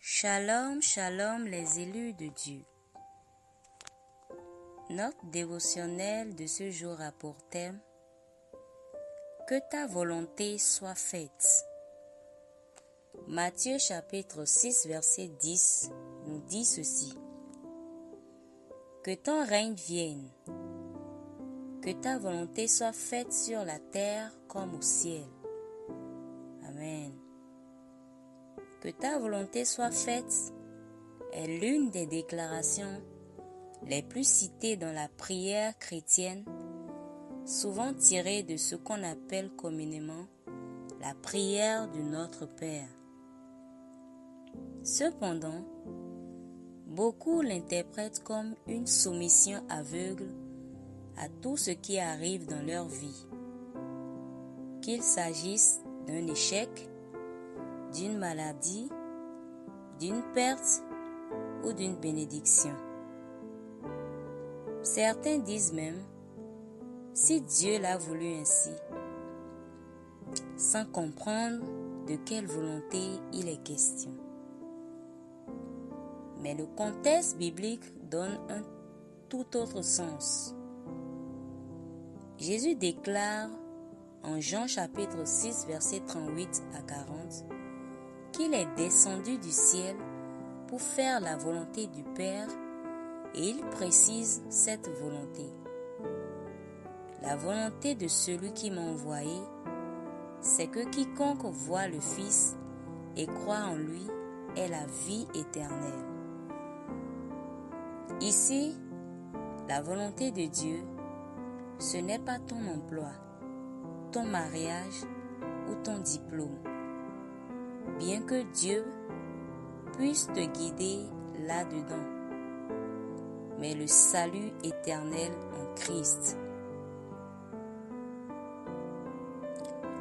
Shalom, shalom les élus de Dieu. Notre dévotionnel de ce jour a pour thème « Que ta volonté soit faite ». Matthieu chapitre 6 verset 10 nous dit ceci. « Que ton règne vienne, que ta volonté soit faite sur la terre comme au ciel. » Amen. Que ta volonté soit faite est l'une des déclarations les plus citées dans la prière chrétienne, souvent tirée de ce qu'on appelle communément la prière de notre Père. Cependant, beaucoup l'interprètent comme une soumission aveugle à tout ce qui arrive dans leur vie, qu'il s'agisse d'un échec, d'une maladie, d'une perte ou d'une bénédiction. Certains disent même, si Dieu l'a voulu ainsi, sans comprendre de quelle volonté il est question. Mais le contexte biblique donne un tout autre sens. Jésus déclare en Jean chapitre 6 verset 38 à 40 qu'il est descendu du ciel pour faire la volonté du Père et il précise cette volonté. La volonté de celui qui m'a envoyé, c'est que quiconque voit le Fils et croit en lui ait la vie éternelle. Ici, la volonté de Dieu, ce n'est pas ton emploi, ton mariage ou ton diplôme. Bien que Dieu puisse te guider là-dedans, mais le salut éternel en Christ.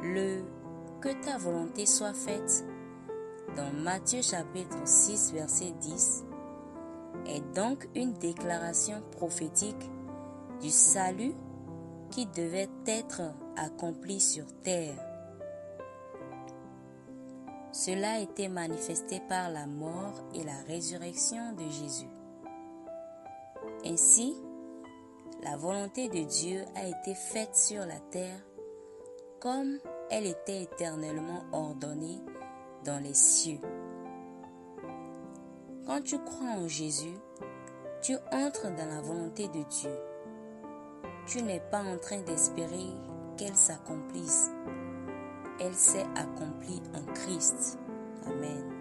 Le « que ta volonté soit faite » dans Matthieu chapitre 6 verset 10 est donc une déclaration prophétique du salut qui devait être accompli sur terre. Cela a été manifesté par la mort et la résurrection de Jésus. Ainsi, la volonté de Dieu a été faite sur la terre comme elle était éternellement ordonnée dans les cieux. Quand tu crois en Jésus, tu entres dans la volonté de Dieu. Tu n'es pas en train d'espérer qu'elle s'accomplisse. Elle s'est accomplie en Christ. Amen.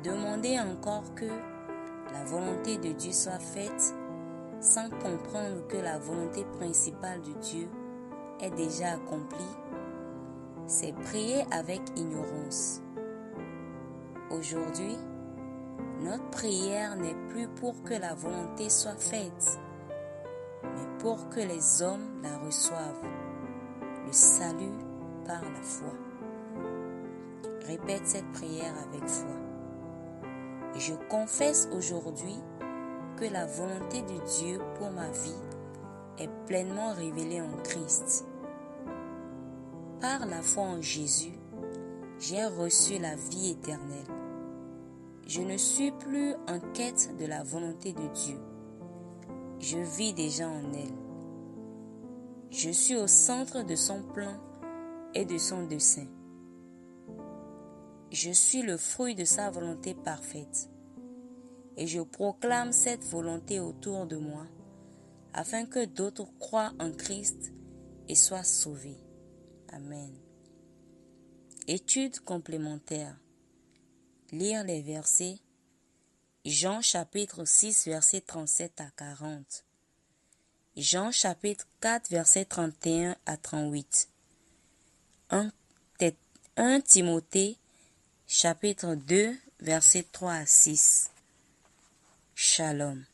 Demander encore que la volonté de Dieu soit faite sans comprendre que la volonté principale de Dieu est déjà accomplie, c'est prier avec ignorance. Aujourd'hui, notre prière n'est plus pour que la volonté soit faite, mais pour que les hommes la reçoivent, le salut par la foi. Répète cette prière avec foi. Je confesse aujourd'hui que la volonté de Dieu pour ma vie est pleinement révélée en Christ. Par la foi en Jésus, j'ai reçu la vie éternelle. Je ne suis plus en quête de la volonté de Dieu. Je vis déjà en elle. Je suis au centre de son plan et de son dessein. Je suis le fruit de sa volonté parfaite. Et je proclame cette volonté autour de moi, afin que d'autres croient en Christ et soient sauvés. Amen. Étude complémentaire. Lire les versets Jean chapitre 6 verset 37 à 40. Jean chapitre 4 verset 31 à 38. 1 Timothée chapitre 2 verset 3 à 6. Shalom.